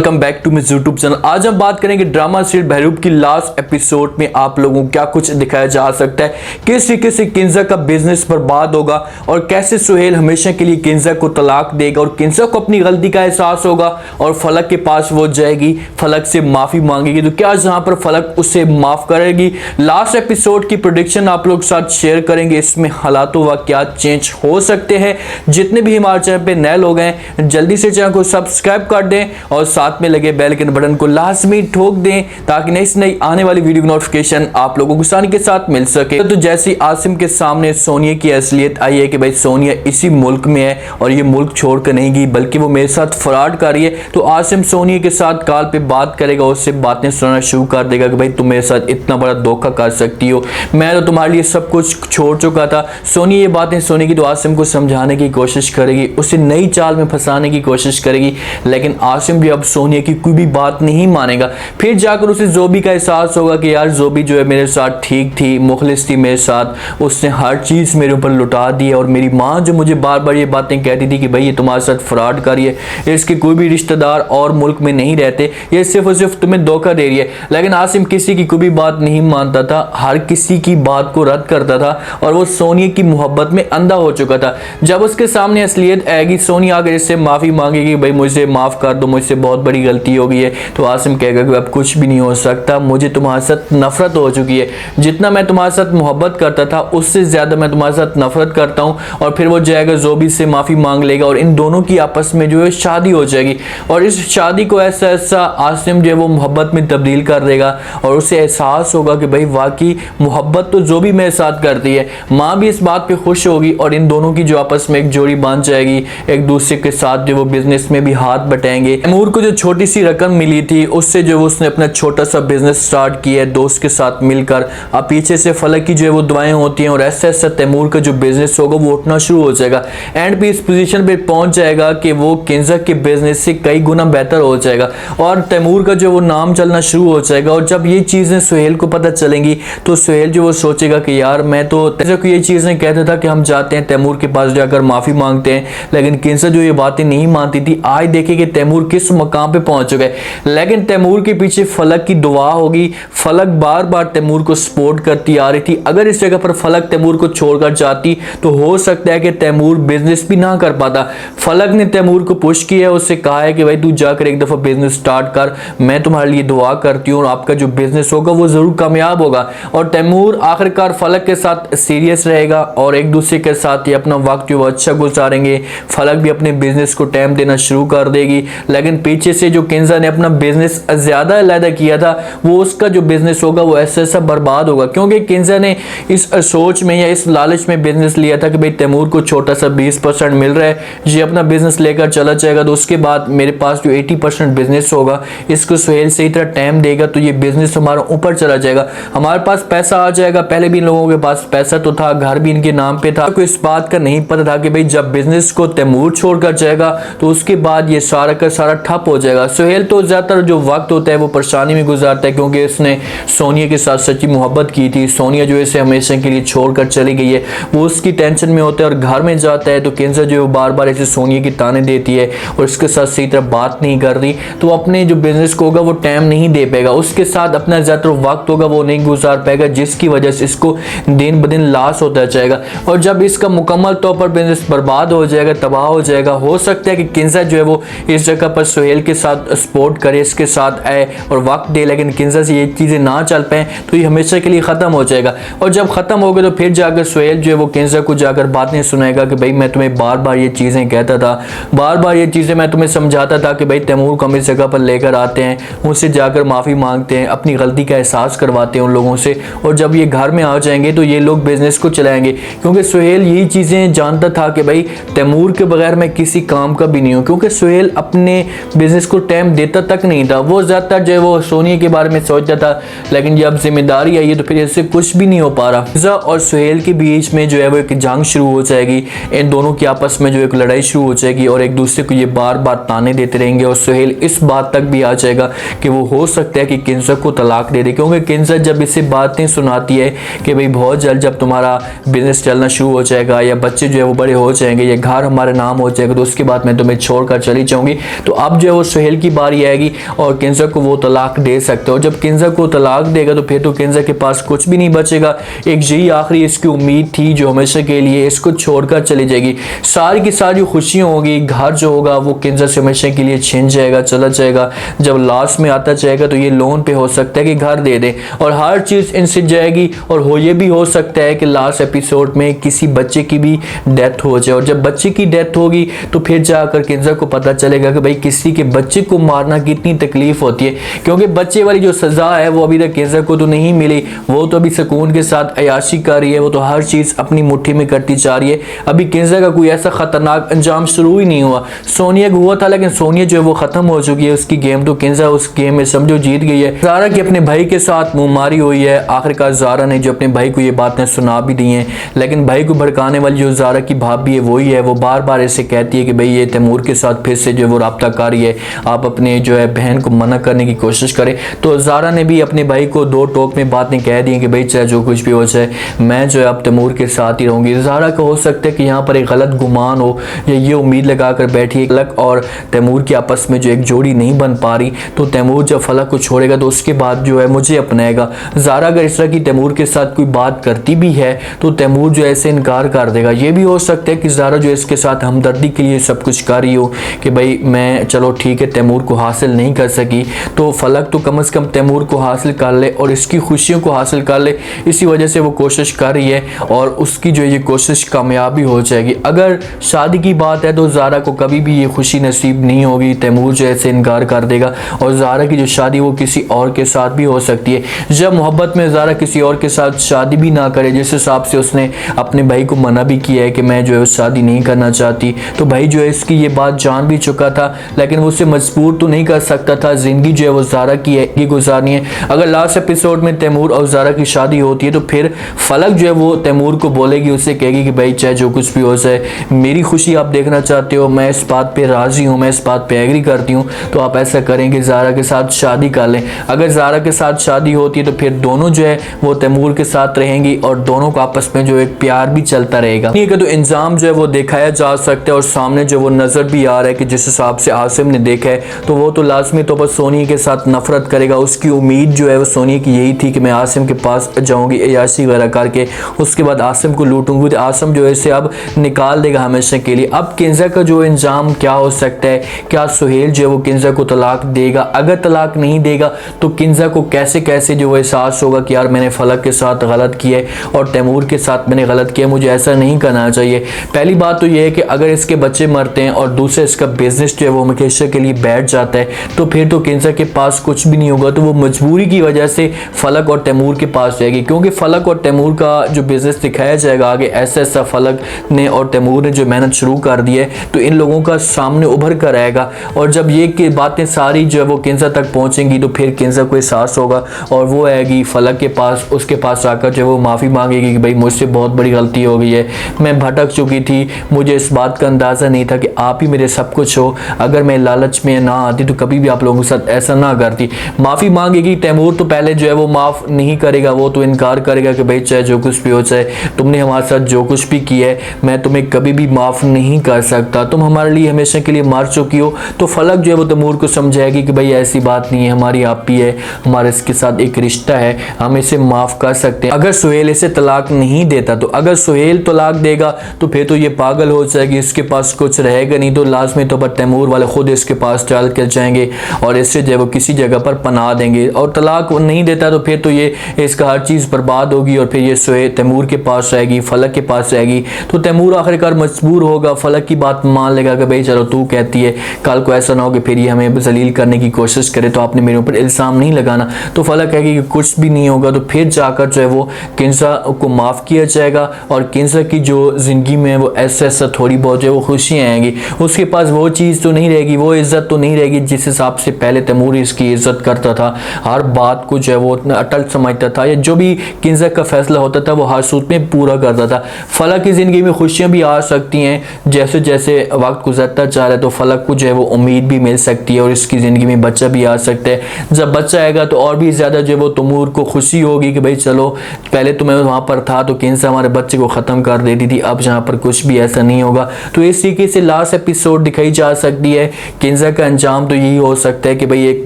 Welcome back to miss YouTube channel. आज हम बात करेंगे ड्रामा सीरियल बहरूप की लास्ट एपिसोड में आप लोगों को क्या कुछ दिखाया जा सकता है, किस तरीके से किंजा का बिजनेस बर्बाद होगा और कैसे सुहेल हमेशा के लिए किंजा को तलाक देगा और किंजा को अपनी गलती का एहसास होगा और फलक के पास वो जाएगी, फलक से माफी मांगेगी। तो क्या जहां पर फलक उसे माफ करेगी? लास्ट एपिसोड की प्रेडिक्शन आप लोग साथ शेयर करेंगे। इसमें हालातों व क्या चेंज हो सकते हैं। जितने भी हमारे चैनल पे नए लोग हैं जल्दी से चैनल को सब्सक्राइब कर दें और साथ में लगे बेल के बटन को लाजमी ठोक दें ताकि नई आने वाली वीडियो की नोटिफिकेशन आप लोगों को आसानी के साथ मिल सके। तो जैसे आसिम के सामने सोनिया की असलियत आई है कि भाई सोनिया इसी मुल्क में है और ये मुल्क छोड़कर नहीं गई बल्कि वो मेरे साथ फ्रॉड कर रही है, तो आसिम सोनिया के साथ कॉल पे बात करेगा, उससे बातें सुनाना शुरू कर देगा कि भाई तुम मेरे साथ इतना बड़ा धोखा कर सकती हो, मैं तो तुम्हारे लिए सब कुछ छोड़ चुका था। सोनिया ये बातें सुनेगी तो आसिम को समझाने की कोशिश करेगी, उसे नई चाल में फंसाने की कोशिश करेगी, लेकिन आसिम भी अब सोनिया की कोई भी बात नहीं मानेगा। फिर जाकर उसे जोबी का एहसास होगा कि यार जोबी जो है मेरे साथ ठीक थी, मुखलिस थी मेरे साथ, उसने हर चीज़ मेरे ऊपर लुटा दी है और मेरी माँ जो मुझे बार बार ये बातें कहती थी कि भाई ये तुम्हारे साथ फ्रॉड कर रही है, इसके कोई भी रिश्तेदार और मुल्क में नहीं रहते, ये सिर्फ और सिर्फ तुम्हें धोखा दे रही है। लेकिन आसिम किसी की कोई भी बात नहीं मानता था, हर किसी की बात को रद्द करता था और वो सोनिया की मोहब्बत में अंधा हो चुका था। जब उसके सामने असलियत आएगी, सोनिया अगर इससे माफ़ी मांगेगी भाई मुझे माफ़ कर दो, मुझसे बहुत बड़ी गलती हो गई है, तो आसिम कहेगा कि अब कुछ भी नहीं हो सकता, मुझे तुम्हारे साथ नफरत हो चुकी है, जितना मैं तुम्हारे साथ मोहब्बत करता था उससे ज़्यादा मैं तुम्हारे साथ नफरत करता हूँ। और फिर वो जाएगा जोबी से माफ़ी मांग लेगा और इन दोनों की आपस में जो है शादी हो जाएगी और इस शादी को ऐसा ऐसा आसिम जो है वो मोहब्बत में तब्दील कर देगा और उसे एहसास होगा कि भाई वाकई मोहब्बत तो जो भी मेरे साथ करती है। माँ भी इस बात पे खुश होगी और इन दोनों की जो आपस में एक जोड़ी बन जाएगी, एक दूसरे के साथ जो वो बिजनेस में भी हाथ बटाएंगे। तैमूर को जो छोटी सी रकम मिली थी उससे जो उसने अपना छोटा सा बिजनेस स्टार्ट किया है दोस्त के साथ मिलकर। अब पीछे से फलक की जो है वो दुआएं होती हैं और ऐसा ऐसा तैमूर का जो बिजनेस होगा वो उठना शुरू हो जाएगा। एंड पे इस पोजीशन पे पहुंच जाएगा कि वो किंजा के बिजनेस से कई गुना बेहतर हो जाएगा और तैमूर का जो वो नाम चलना शुरू हो जाएगा। और जब ये चीज़ें सुहेल को पता चलेंगी तो सुहेल जो वो सोचेगा कि यार मैं तो किंजा को ये चीज़ें कहता था कि हम जाते हैं तैमूर के पास जाकर माफ़ी मांगते हैं, लेकिन किंजा जो ये बातें नहीं मानती थी, आज देखे कि तैमूर किस मकाम पे पहुंच चुका है। लेकिन तैमूर के पीछे फलक की दुआ होगी, फलक बार बार तैमूर को सपोर्ट करती आ रही थी। अगर इस जगह पर फलक तैमूर को छोड़कर जाती तो हो सकता है कि तैमूर बिजनेस भी ना कर पाता। फलक ने तैमूर को पुश किया है, उससे कहा है कि भाई तू जाकर एक दफ़ा बिजनेस स्टार्ट कर, मैं तुम्हारे लिए दुआ करती हूँ और आपका जो बिजनेस होगा वो ज़रूर कामयाब होगा। और तैमूर आखिरकार फलक के साथ सीरियस रहेगा और एक दूसरे के साथ ही अपना वक्त जो अच्छा गुजारेंगे। फलक भी अपने बिजनेस को टाइम देना शुरू कर देगी, लेकिन पीछे से जो किंजा ने अपना बिजनेस ज़्यादा अलहदा किया था वो उसका जो बिजनेस होगा वो ऐसा ऐसा बर्बाद होगा, क्योंकि किंजा ने इस सोच में या इस लालच में बिजनेस लिया था कि भाई तैमूर को छोटा सा 20% मिल रहा है, ये अपना बिजनेस लेकर चला जाएगा तो उसके बाद मेरे पास जो 80% बिजनेस होगा इसको सुहेल सही तरह टाइम देगा तो ये बिजनेस हमारा ऊपर चला जाएगा, हमारे पास पैसा आ जाएगा। पहले भी इन लोगों के पास पैसा तो था, घर भी इनके नाम पे था, तो इस बात का नहीं पता था कि भाई जब बिजनेस को तैमूर छोड़कर जाएगा तो उसके बाद ये सारा का सारा ठप हो जाएगा। सुहेल तो ज़्यादातर जो वक्त होता है वो परेशानी में गुजारता है, क्योंकि इसने सोनिया के साथ सच्ची मोहब्बत की थी, सोनिया जो इसे हमेशा के लिए छोड़कर चली गई है, वो उसकी टेंशन में होता है और घर में जाता है तो किंजा जो है वो बार बार ऐसे सोनिया की ताने देती है और उसके साथ सही तरह बात नहीं कर रही, तो अपने जो बिजनेस को होगा वो टाइम नहीं दे पाएगा, उसके साथ अपना ज़्यादातर वक्त होगा वो नहीं गुजार पाएगा, जिसकी वजह से इसको दिन ब दिन लॉस होता जाएगा। और जब इसका मुकम्मल तौर पर बिजनेस बर्बाद हो जाएगा, तबाह हो जाएगा, हो सकता है कि किंजा जो है वो इस जगह पर सुहेल के साथ सपोर्ट करे, इसके साथ आए और वक्त दे, लेकिन किंजा से ये चीज़ें ना चल पाएँ तो ये हमेशा के लिए ख़त्म हो जाएगा। और जब ख़त्म हो गए तो फिर जाकर सुहेल जो है वो किंजा को जाकर बातें सुनाएगा कि भाई मैं तुम्हें बार बार ये चीज़ें कहता था, बार बार ये चीज़ें मैं तुम्हें समझाता था कि भाई तैमूर को हम इस जगह पर लेकर आते हैं, उनसे जाकर माफ़ी मांगते हैं, अपनी गलती का एहसास करवाते हैं उन लोगों से, और जब ये घर में आ जाएंगे तो ये लोग बिजनेस को चलाएंगे। क्योंकि सुहेल यही चीज़ें जानता था कि भाई तैमूर के बगैर मैं किसी काम का भी नहीं हूँ, क्योंकि सुहेल अपने बिजनेस को टाइम देता तक नहीं था, वो ज़्यादातर जो है वो सोनिया के बारे में सोचता था, लेकिन जब जिम्मेदारी आई है तो फिर इससे कुछ भी नहीं हो पा रहा। किंजा और सुहेल के बीच में जो है वो एक जंग शुरू हो जाएगी, इन दोनों की आपस में जो एक लड़ाई शुरू हो जाएगी और एक दूसरे को ये बार बार ताने देते रहेंगे और सुहेल इस बात तक भी आ जाएगा कि वो हो सकता है कि किंजा को तलाक दे दे, क्योंकि किंजा जब इसे बातें सुनाती है कि भाई बहुत जल्द जब तुम्हारा बिजनेस चलना शुरू हो जाएगा या बच्चे जो है वो बड़े हो जाएंगे या घर हमारे नाम हो जाएगा तो उसके बाद मैं तुम्हें छोड़कर चली जाऊंगी, तो अब जो है वो सुहेल की बारी आएगी और किंजा को वो तलाक दे सकते हो। जब किंजा को तलाक देगा तो फिर तो किंजा के पास कुछ भी नहीं बचेगा। एक यही आखिरी इसकी उम्मीद थी जो हमेशा के लिए इसको छोड़कर चली जाएगी। सारी की सारी खुशियाँ होगी, घर जो होगा वो किंजा से हमेशा के लिए छिन जाएगा, चला जाएगा। जब लास्ट में आता जाएगा तो ये लोन पे हो सकता है कि घर दे दे और हर चीज़ इनसे जाएगी। और ये भी हो सकता है कि लास्ट एपिसोड में किसी बच्चे की भी डेथ हो जाए और जब बच्चे की डेथ होगी तो फिर जाकर किंजा को पता चलेगा कि भाई किसी के बच्चे को मारना कितनी तकलीफ होती है, क्योंकि बच्चे वाली जो सजा है वो अभी तक किंजा को तो नहीं मिली। वो तो अभी सुकून के साथ अयाशी कर रही है, वो तो हर चीज़ अपनी मुट्ठी में करती जा रही है। अभी किंजा का कोई ऐसा खतरनाक अंजाम शुरू ही नहीं हुआ। सोनिया को हुआ था लेकिन सोनिया जो है वो खत्म हो चुकी है उसकी गेम, तो किंजा उस गेम में समझो जीत गई है। ज़ारा की अपने भाई के साथ मुंहमारी हुई है। आखिरकार ज़ारा ने जो अपने भाई को ये बातें सुना भी दी हैं, लेकिन भाई को भड़काने वाली जो ज़ारा की भाभी है वही है, वो बार बार ऐसे कहती है कि भाई ये तैमूर के साथ फिर से जो वो रब्ता कर रही है, आप अपने जो है बहन को मना करने की कोशिश करें। तो ज़ारा ने भी अपने भाई को दो टोक में बातें कह दी कि भाई चाहे जो कुछ भी हो जाए मैं जो है अब तैमूर के साथ ही रहूँगी। ज़ारा का हो सकता है कि यहाँ पर एक गलत गुमान हो या ये उम्मीद लगा कर बैठी है फलक और तैमूर की आपस में जो एक जोड़ी नहीं बन पा रही, तो तैमूर जब फलक को छोड़ेगा तो उसके बाद जो है मुझे अपनाएगा। ज़ारा अगर इस तरह की तैमूर के साथ कोई बात करती भी है तो तैमूर जो ऐसे इनकार कर देगा। ये भी हो सकता है कि ज़ारा जो इसके साथ हमदर्दी के लिए सब कुछ कर रही हो कि भाई मैं चलो ठीक है तैमूर को हासिल नहीं कर सकी तो फलक तो कम से कम तैमूर को हासिल कर ले और इसकी खुशियों को हासिल कर ले, इसी वजह से वो कोशिश कर रही है और उसकी जो ये कोशिश कामयाबी हो जाएगी। अगर शादी की बात है तो ज़ारा को कभी भी ये खुशी नसीब नहीं होगी, तैमूर जो ऐसे इनकार कर देगा और ज़ारा की जो शादी वो किसी और के साथ भी हो सकती है। जब मोहब्बत में ज़ारा किसी और के साथ शादी भी ना करे, जिस हिसाब से उसने अपने भाई को मना भी किया है कि मैं जो है शादी नहीं करना चाहती, तो भाई जो है इसकी ये बात जान भी चुका था लेकिन वो उसे मजबूर तो नहीं कर सकता था। ज़िंदगी जो है वो ज़ारा की है, ये गुजारनी है। अगर लास्ट एपिसोड में तैमूर और ज़ारा की शादी होती है तो फिर फलक जो है वो तैमूर को बोलेगी, उससे कहेगी कि भाई चाहे जो कुछ भी हो जाए मेरी खुशी आप देखना चाहते हो, मैं इस बात पे राज़ी हूँ, मैं इस बात पे एग्री करती हूँ, तो आप ऐसा करेंगे ज़ारा के साथ शादी कर लें। अगर ज़ारा के साथ शादी होती है तो फिर दोनों जो है वो तैमूर के साथ रहेंगी और दोनों को आपस में जो एक प्यार भी चलता रहेगा। ठीक है, तो इंजाम जो है वो दिखाया जा सकता है और सामने जो वो नज़र भी आ रहा है कि जिस हिसाब से आसिम ने देखा है तो वो तो लाजमी तौर पर सोनिया के साथ नफरत करेगा। उसकी उम्मीद जो है वो सोनिया की यही थी कि मैं आसिम के पास जाऊँगी अयाशी वगैरह करके, उसके बाद आसिम को लूटूंगी, तो आसिम जो है इसे अब निकाल देगा हमेशा के लिए। अब किंजा का जो इंजाम क्या हो सकता है, क्या सुहेल जो है वो किंजा को तलाक देगा? अगर तलाक नहीं देगा तो किंजा को कैसे कैसे जो एहसास होगा कि यार मैंने फलक के साथ गलत किया है और तैमूर के साथ मैंने गलत किया, मुझे ऐसा नहीं करना चाहिए। पहली बात तो यह है कि अगर इसके बच्चे मरते हैं और दूसरे इसका बिजनेस जो है वो हमेशा के लिए बैठ जाता है तो फिर तो किंजा के पास कुछ भी नहीं होगा, तो वो मजबूरी की वजह से फलक और तैमूर के पास जाएगी, क्योंकि फलक और तैमूर का जो बिजनेस दिखाया जाएगा आगे ऐसा ऐसा फलक ने और तैमूर ने जो मेहनत शुरू कर दी है तो इन लोगों का सामने उभर कर आएगा और जब ये बातें सारी जो है वो किंजा तक पहुंचेंगी तो फिर किंजा को एहसास होगा और वो आएगी फलक के पास, उसके पास आकर जो वो माफ़ी मांगेगी कि भाई मुझसे बहुत बड़ी गलती हो गई है, मैं भटक चुकी थी, मुझे इस बात का अंदाज़ा नहीं था कि आप ही मेरे सब कुछ हो, अगर मैं लालच में ना आती तो कभी भी आप लोगों के साथ ऐसा ना करती। माफ़ी मांगेगी। तैमूर तो पहले जो है वो माफ़ नहीं करेगा, वो तो इनकार करेगा कि भाई चाहे जो कुछ भी हो जाए, तुमने हमारे साथ जो कुछ भी किया है मैं तुम्हें कभी भी माफ़ नहीं कर सकता, तुम हमारे लिए हमेशा के लिए मार चुकी हो। तो फलक जो है वो तैमूर को समझाएगी कि भाई ऐसी बात नहीं है, हमारी आप ही है, हमारे इसके साथ एक रिश्ता है, हम इसे माफ़ कर सकते हैं। अगर सुहेल इसे तलाक नहीं देता, तो अगर सुहेल तलाक देगा तो फिर तो ये पागल हो जाएगी, इसके पास कुछ रहेगा नहीं, तो लाजमी तौर पर तैमूर वाले खुद इसके पास चल कर जाएंगे और इससे जो है वो किसी जगह पर पनाह देंगे। और तलाक नहीं देता तो फिर तो ये इसका हर चीज़ बर्बाद होगी और फिर ये सुहेल तैमूर के पास रहेगी, फलक के पास रहेगी। तो तैमूर आखिरकार मजबूर होगा, फलक की बात मान लेगा कि भाई चलो तू कहती है, कल को ऐसा ना हो कि फिर ये हमें जलील करने की कोशिश करे, तो आपने मेरे ऊपर इल्ज़ाम नहीं लगाना। तो फलक कहेगी कि कुछ भी नहीं होगा, तो फिर जाकर जो है वो किंजा को माफ़ किया जाएगा और किंजा की जो ज़िंदगी में वो ऐसा ऐसा थोड़ी बहुत जो है वो खुशियाँ आएंगी। उसके पास वो चीज़ तो नहीं रहेगी, वो इज़्ज़त तो नहीं रहेगी जिस हिसाब से पहले तैमूर इसकी इज़्ज़त करता था, हर बात को जो है वो अटल समझता था, या जो भी किंजा का फैसला होता था वो हर सूरत में पूरा करता था। फलक की ज़िंदगी में खुशियाँ भी आ सकती हैं, जैसे जैसे वक्त गुजरता जा रहा है तो फलक को जो है वो उम्मीद भी मिल सकती है और इसकी ज़िंदगी में बच्चा भी आ सकता है। जब बच्चा आएगा तो और भी ज़्यादा जो है वो तैमूर को खुशी होगी कि भाई चलो पहले तो मैं वहाँ पर था तो किंजा हमारे बच्चे को ख़त्म कर देती थी, अब यहाँ पर कुछ भी ऐसा नहीं होगा। तो इस तरीके से लास्ट एपिसोड दिखाई जा सकती है कि किंजा का अंजाम तो यही हो सकता है कि भाई एक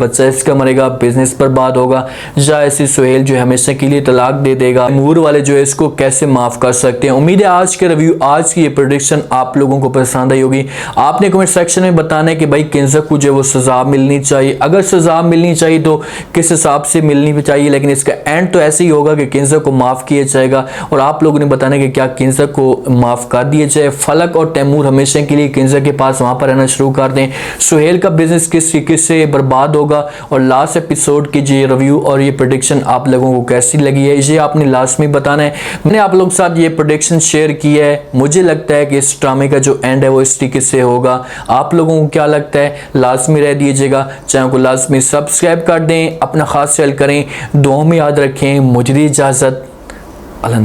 बच्चा इसका मरेगा, बिजनेस बर्बाद होगा, या ऐसे सुहेल जो है हमेशा के लिए तलाक दे देगा। तैमूर वाले जो है इसको कैसे माफ कर सकते हैं। उम्मीद है आज के रिव्यू, आज की ये प्रेडिक्शन आप लोगों को पसंद आई होगी। आपने कमेंट सेक्शन में बताना है कि भाई किंजा को जो है वो सजा मिलनी चाहिए, अगर सजा मिलनी चाहिए तो किस हिसाब से मिलनी चाहिए, लेकिन इसका एंड तो ऐसे ही होगा कि किंजा को माफ किया जाएगा। और आप लोगों ने बताना कि क्या किंजा को माफ कर दिया जाए। फलक और तैमूर हमेशा के लिए किंजा के पास वहां पर रहना शुरू कर दें। सुहेल का बिजनेस किस तरीके से बर्बाद होगा और लास्ट एपिसोड की जो रिव्यू और ये प्रेडिक्शन आप लोगों को कैसी लगी है, ये आपने लास्ट में बताना है। मैंने आप लोगों के साथ ये प्रेडिक्शन शेयर की है। मुझे लगता है कि इस ड्रामे का जो एंड है वो इस तरीके से होगा। आप लोगों को क्या लगता है, लाजमी रह दीजिएगा। चैनल को लाजमी सब्सक्राइब कर दें, अपना खास ख्याल करें, दुआ में याद रखें। मुझे दी इजाजत। अल्लाह।